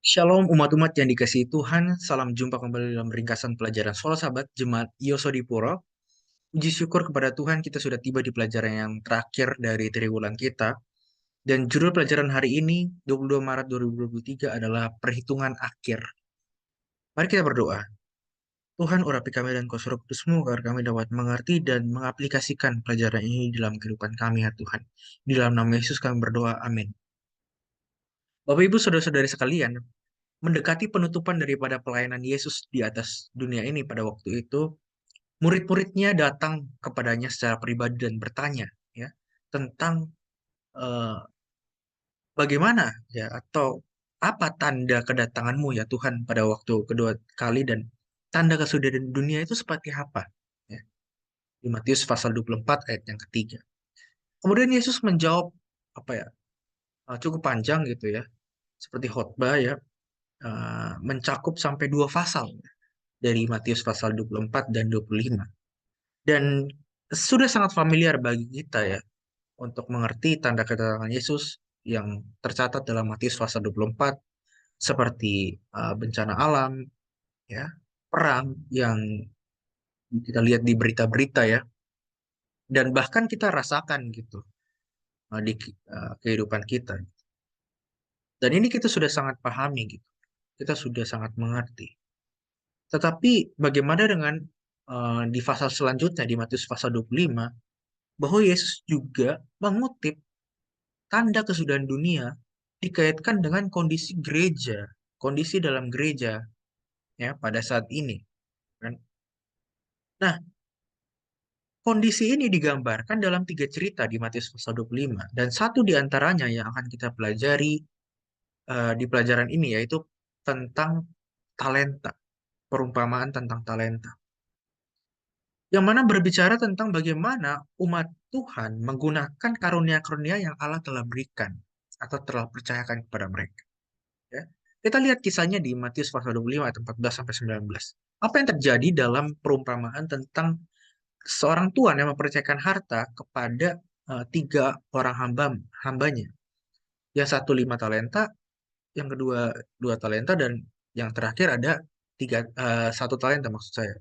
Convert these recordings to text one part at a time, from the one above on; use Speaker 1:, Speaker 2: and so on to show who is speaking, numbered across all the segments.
Speaker 1: Shalom umat-umat yang dikasihi Tuhan, salam jumpa kembali dalam ringkasan pelajaran Soal Sabat Jemaat Yosodipuro. Puji syukur kepada Tuhan kita sudah tiba di pelajaran yang terakhir dari triwulan kita. Dan judul pelajaran hari ini, 22 Maret 2023 adalah Perhitungan Akhir. Mari kita berdoa. Tuhan urapi kami dan Kau Suruh Kudus-Mu agar kami dapat mengerti dan mengaplikasikan pelajaran ini dalam kehidupan kami ya Tuhan. Di dalam nama Yesus kami berdoa, amin. Bapak Ibu Saudara-saudari sekalian, mendekati penutupan daripada pelayanan Yesus di atas dunia ini pada waktu itu, murid-muridnya datang kepadanya secara pribadi dan bertanya ya tentang eh, bagaimana ya atau apa tanda kedatanganmu ya Tuhan pada waktu kedua kali dan tanda kesudahan dunia itu seperti apa ya. Di Matius pasal 24 ayat yang ketiga. Kemudian Yesus menjawab apa ya cukup panjang gitu ya seperti khotbah ya mencakup sampai dua pasal dari Matius pasal 24 dan 25. Dan sudah sangat familiar bagi kita ya untuk mengerti tanda kedatangan Yesus yang tercatat dalam Matius pasal 24 seperti bencana alam, ya, perang yang kita lihat di berita-berita ya, dan bahkan kita rasakan gitu di kehidupan kita. Dan ini kita sudah sangat pahami gitu. Kita sudah sangat mengerti. Tetapi bagaimana dengan di pasal selanjutnya di Matius pasal 25 bahwa Yesus juga mengutip tanda kesudahan dunia dikaitkan dengan kondisi gereja, kondisi dalam gereja ya pada saat ini kan. Nah, kondisi ini digambarkan dalam tiga cerita di Matius pasal 25 dan satu di antaranya yang akan kita pelajari di pelajaran ini yaitu tentang talenta, perumpamaan tentang talenta. Yang mana berbicara tentang bagaimana umat Tuhan menggunakan karunia-karunia yang Allah telah berikan atau telah percayakan kepada mereka. Ya. Kita lihat kisahnya di Matius pasal 25 ayat 14 sampai 19. Apa yang terjadi dalam perumpamaan tentang seorang tuan yang mempercayakan harta kepada tiga orang hambanya. Yang satu 5 talenta, yang kedua 2 talenta, dan yang terakhir ada 1 talenta maksud saya.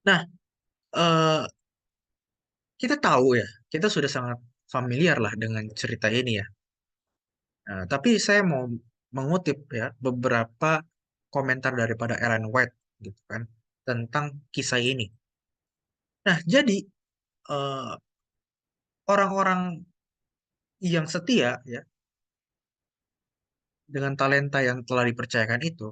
Speaker 1: Nah, eh, kita tahu ya, kita sudah sangat familiar lah dengan cerita ini ya. Nah, tapi saya mau mengutip ya beberapa komentar daripada Ellen White gitu kan tentang kisah ini. Nah, jadi eh, orang-orang yang setia ya dengan talenta yang telah dipercayakan itu,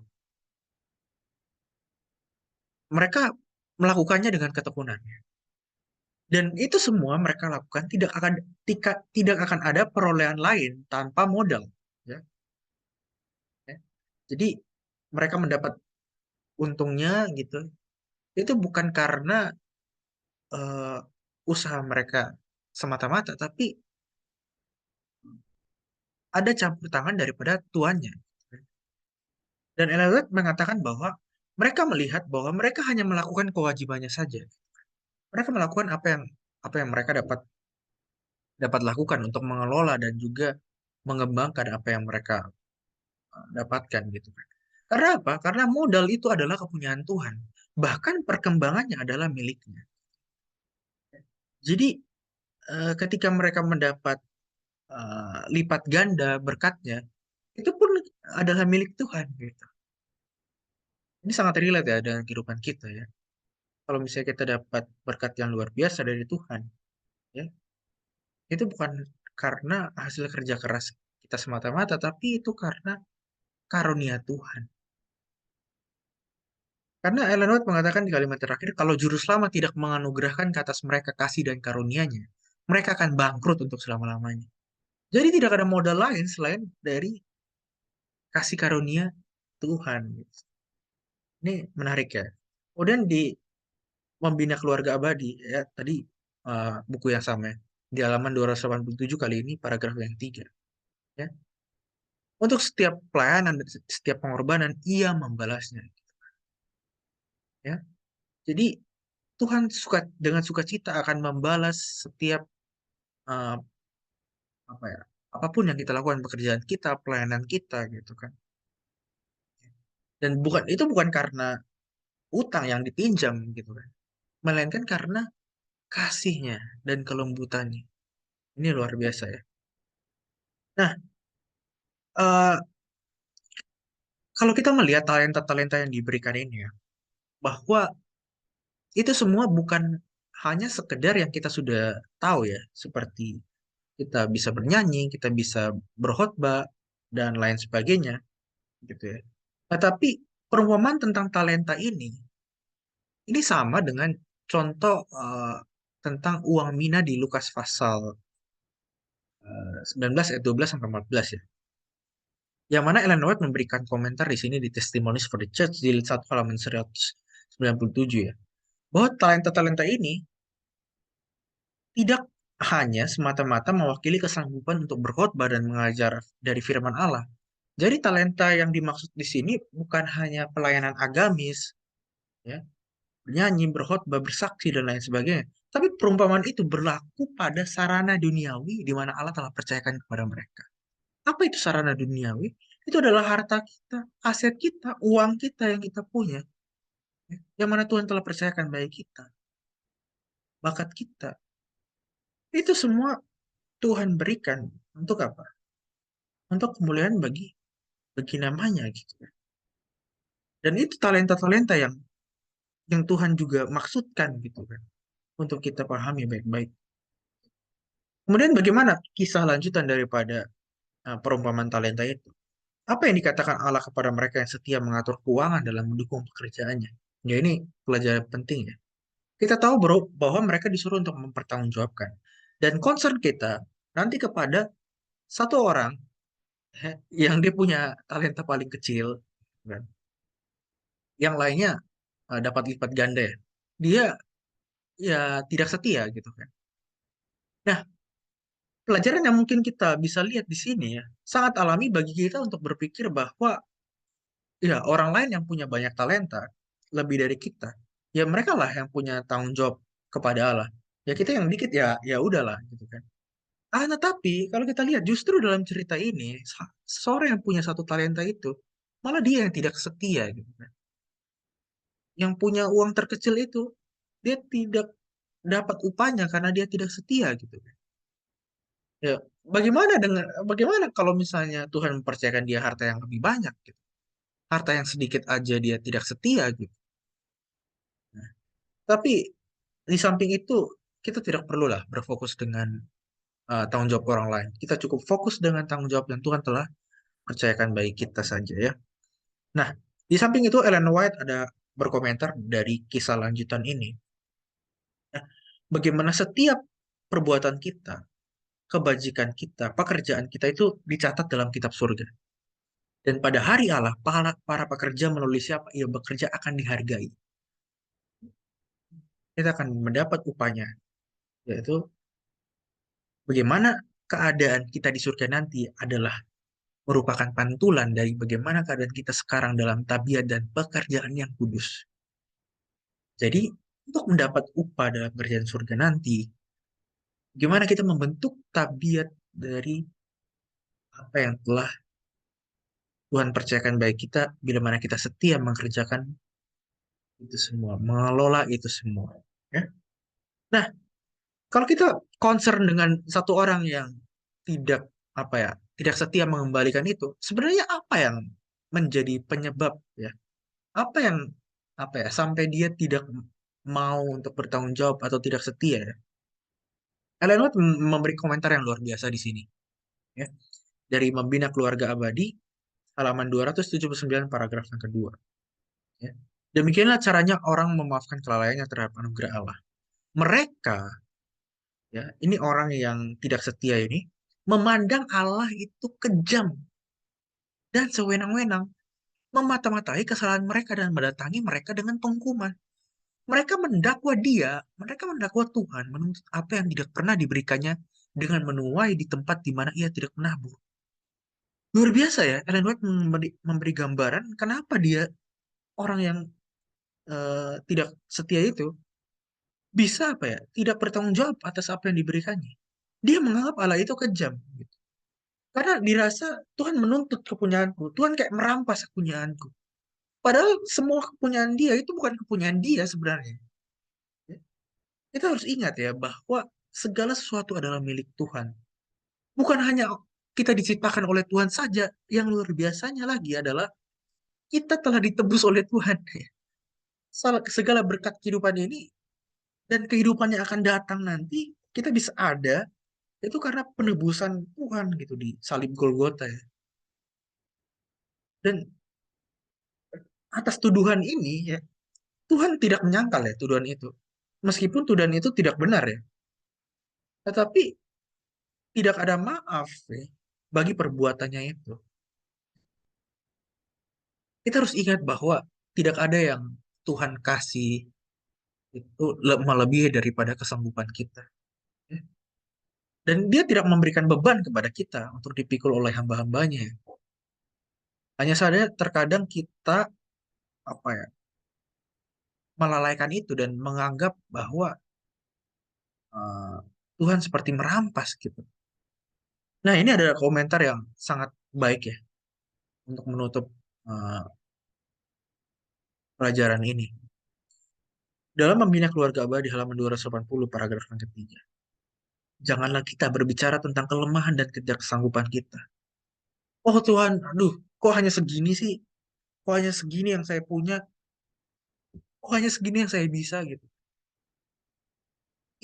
Speaker 1: mereka melakukannya dengan ketekunan. Dan itu semua mereka lakukan tidak akan ada perolehan lain tanpa modal ya. Ya. Jadi mereka mendapat untungnya gitu. Itu bukan karena eh, usaha mereka semata-mata, tapi ada campur tangan daripada tuannya. Dan Ellen White mengatakan bahwa mereka melihat bahwa mereka hanya melakukan kewajibannya saja. Mereka melakukan apa yang mereka dapat dapat lakukan untuk mengelola dan juga mengembangkan apa yang mereka dapatkan gitu kan. Karena apa? Karena modal itu adalah kepunyaan Tuhan. Bahkan perkembangannya adalah miliknya. Jadi ketika mereka mendapat lipat ganda berkatnya, itu pun adalah milik Tuhan gitu. Ini sangat relate ya dengan kehidupan kita ya. Kalau misalnya kita dapat berkat yang luar biasa dari Tuhan, ya, itu bukan karena hasil kerja keras kita semata-mata, tapi itu karena karunia Tuhan. Karena Ellen White mengatakan di kalimat terakhir, kalau juru selamat tidak menganugerahkan ke atas mereka kasih dan karunia-Nya, mereka akan bangkrut untuk selama-lamanya. Jadi tidak ada modal lain selain dari kasih karunia Tuhan. Ini menarik ya. Kemudian di Membina Keluarga Abadi, ya tadi buku yang sama ya, di halaman 287 kali ini paragraf yang 3. Ya. Untuk setiap pelayanan, setiap pengorbanan, ia membalasnya. Ya. Jadi Tuhan dengan sukacita akan membalas setiap eh, apa ya? apapun yang kita lakukan, pekerjaan kita, pelayanan kita gitu kan. Dan bukan karena utang yang dipinjam gitu kan, melainkan karena kasihnya dan kelembutannya. Ini luar biasa ya. Nah, eh, kalau kita melihat talenta-talenta yang diberikan ini ya, bahwa itu semua bukan hanya sekedar yang kita sudah tahu ya, seperti kita bisa bernyanyi, kita bisa berkhotbah, dan lain sebagainya, gitu ya. Nah, tapi perumpamaan tentang talenta ini sama dengan contoh tentang uang mina di Lukas pasal 19 ayat 12 sampai 14 ya. Yang mana Ellen White memberikan komentar di sini di Testimonies for the Church di 1 halaman 197 ya. Bahwa talenta-talenta ini tidak hanya semata-mata mewakili kesanggupan untuk berkhotbah dan mengajar dari firman Allah. Jadi talenta yang dimaksud di sini bukan hanya pelayanan agamis, ya, bernyanyi, berkhotbah, bersaksi dan lain sebagainya. Tapi perumpamaan itu berlaku pada sarana duniawi di mana Allah telah percayakan kepada mereka. Apa itu sarana duniawi? Itu adalah harta kita, aset kita, uang kita yang kita punya, ya, yang mana Tuhan telah percayakan bagi kita, bakat kita. Itu semua Tuhan berikan untuk apa? Untuk kemuliaan bagi namanya gitu kan. Dan itu talenta-talenta yang Tuhan juga maksudkan gitu kan untuk kita pahami baik-baik. Kemudian bagaimana kisah lanjutan daripada perumpamaan talenta itu? Apa yang dikatakan Allah kepada mereka yang setia mengatur keuangan dalam mendukung pekerjaannya? Ya ini pelajaran penting ya. Kita tahu bro bahwa mereka disuruh untuk mempertanggungjawabkan. Dan concern kita nanti kepada satu orang yang dia punya talenta paling kecil, kan? Yang lainnya dapat lipat ganda ya. Dia ya tidak setia gitu kan. Nah, pelajaran yang mungkin kita bisa lihat di sini ya, sangat alami bagi kita untuk berpikir bahwa ya orang lain yang punya banyak talenta lebih dari kita, ya mereka lah yang punya tanggung jawab kepada Allah. Ya kita yang dikit ya ya udahlah gitu kan. Tetapi kalau kita lihat justru dalam cerita ini seorang yang punya satu talenta itu malah dia yang tidak setia gitu kan. Yang punya uang terkecil itu dia tidak dapat upahnya karena dia tidak setia gitu kan. Ya, bagaimana kalau misalnya Tuhan mempercayakan dia harta yang lebih banyak gitu. Harta yang sedikit aja dia tidak setia gitu. Nah, tapi di samping itu kita tidak perlulah berfokus dengan tanggung jawab orang lain. Kita cukup fokus dengan tanggung jawab yang Tuhan telah percayakan bagi kita saja ya. Nah, di samping itu Ellen White ada berkomentar dari kisah lanjutan ini. Nah, bagaimana setiap perbuatan kita, kebajikan kita, pekerjaan kita itu dicatat dalam kitab surga. Dan pada hari Allah, para pekerja menulis siapa ia bekerja akan dihargai. Kita akan mendapat upahnya, yaitu bagaimana keadaan kita di surga nanti adalah merupakan pantulan dari bagaimana keadaan kita sekarang dalam tabiat dan pekerjaan yang kudus. Jadi, untuk mendapat upah dalam kerjaan surga nanti, gimana kita membentuk tabiat dari apa yang telah Tuhan percayakan bagi kita bila mana kita setia mengerjakan itu semua, mengelola itu semua. Ya. Nah, kalau kita concern dengan satu orang yang tidak apa ya, tidak setia mengembalikan itu, sebenarnya apa yang menjadi penyebab ya? Apa yang apa ya sampai dia tidak mau untuk bertanggung jawab atau tidak setia ya? Ellen White memberi komentar yang luar biasa di sini ya. Dari Membina Keluarga Abadi halaman 279 paragraf yang kedua ya. Demikianlah caranya orang memaafkan kelalaiannya terhadap anugerah Allah. Mereka ya, ini orang yang tidak setia ini memandang Allah itu kejam dan sewenang-wenang, memata-matai kesalahan mereka dan mendatangi mereka dengan penghukuman. Mereka mendakwa Tuhan menuntut apa yang tidak pernah diberikannya dengan menuai di tempat di mana ia tidak menabur. Luar biasa ya, Ellen White memberi gambaran kenapa dia orang yang tidak setia itu bisa apa ya, tidak bertanggung jawab atas apa yang diberikannya. Dia menganggap Allah itu kejam, gitu. Karena dirasa Tuhan menuntut kepunyaanku. Tuhan kayak merampas kepunyaanku. Padahal semua kepunyaan dia itu bukan kepunyaan dia sebenarnya. Ya. Kita harus ingat ya bahwa segala sesuatu adalah milik Tuhan. Bukan hanya kita diciptakan oleh Tuhan saja. Yang luar biasanya lagi adalah kita telah ditebus oleh Tuhan. Segala berkat kehidupan ini dan kehidupan yang akan datang nanti kita bisa ada itu karena penebusan Tuhan gitu di salib Golgota ya. Dan atas tuduhan ini ya Tuhan tidak menyangkal ya tuduhan itu. Meskipun tuduhan itu tidak benar ya, tetapi tidak ada maaf ya bagi perbuatannya itu. Kita harus ingat bahwa tidak ada yang Tuhan kasih itu melebihi daripada kesanggupan kita. Ya. Dan dia tidak memberikan beban kepada kita untuk dipikul oleh hamba-hambanya. Hanya saja terkadang kita apa ya melalaikan itu dan menganggap bahwa eh, Tuhan seperti merampas gitu. Nah, ini adalah komentar yang sangat baik ya untuk menutup eh, pelajaran ini. Dalam membina keluarga abadi halaman 280 paragraf yang ketiga. Janganlah kita berbicara tentang kelemahan dan ketidaksanggupan kita. Oh Tuhan, aduh, kok hanya segini sih? Kok hanya segini yang saya punya? Kok hanya segini yang saya bisa gitu?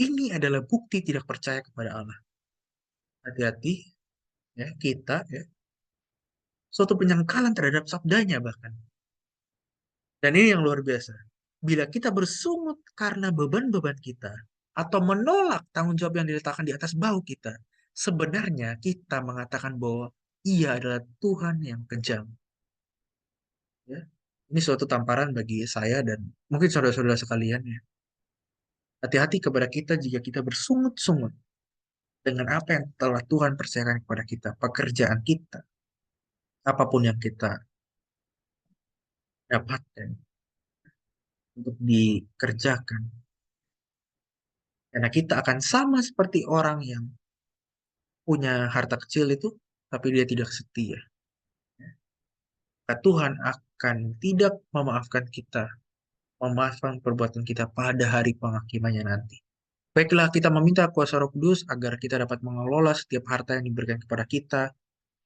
Speaker 1: Ini adalah bukti tidak percaya kepada Allah. Hati-hati ya kita ya suatu penyangkalan terhadap sabdanya bahkan. Dan ini yang luar biasa. Bila kita bersungut karena beban-beban kita atau menolak tanggung jawab yang diletakkan di atas bahu kita, sebenarnya kita mengatakan bahwa ia adalah Tuhan yang kejam. Ya. Ini suatu tamparan bagi saya dan mungkin saudara-saudara sekalian ya. Hati-hati kepada kita jika kita bersungut-sungut dengan apa yang telah Tuhan percayakan kepada kita, pekerjaan kita, apapun yang kita dapatkan untuk dikerjakan. Karena kita akan sama seperti orang yang punya harta kecil itu, tapi dia tidak setia. Maka Tuhan akan tidak memaafkan kita, memaafkan perbuatan kita pada hari penghakimannya nanti. Baiklah, kita meminta kuasa Roh Kudus agar kita dapat mengelola setiap harta yang diberikan kepada kita,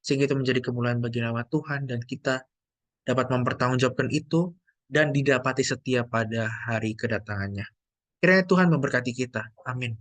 Speaker 1: sehingga itu menjadi kemuliaan bagi nama Tuhan, dan kita dapat mempertanggungjawabkan itu, dan didapati setia pada hari kedatangannya. Kiranya Tuhan memberkati kita. Amin.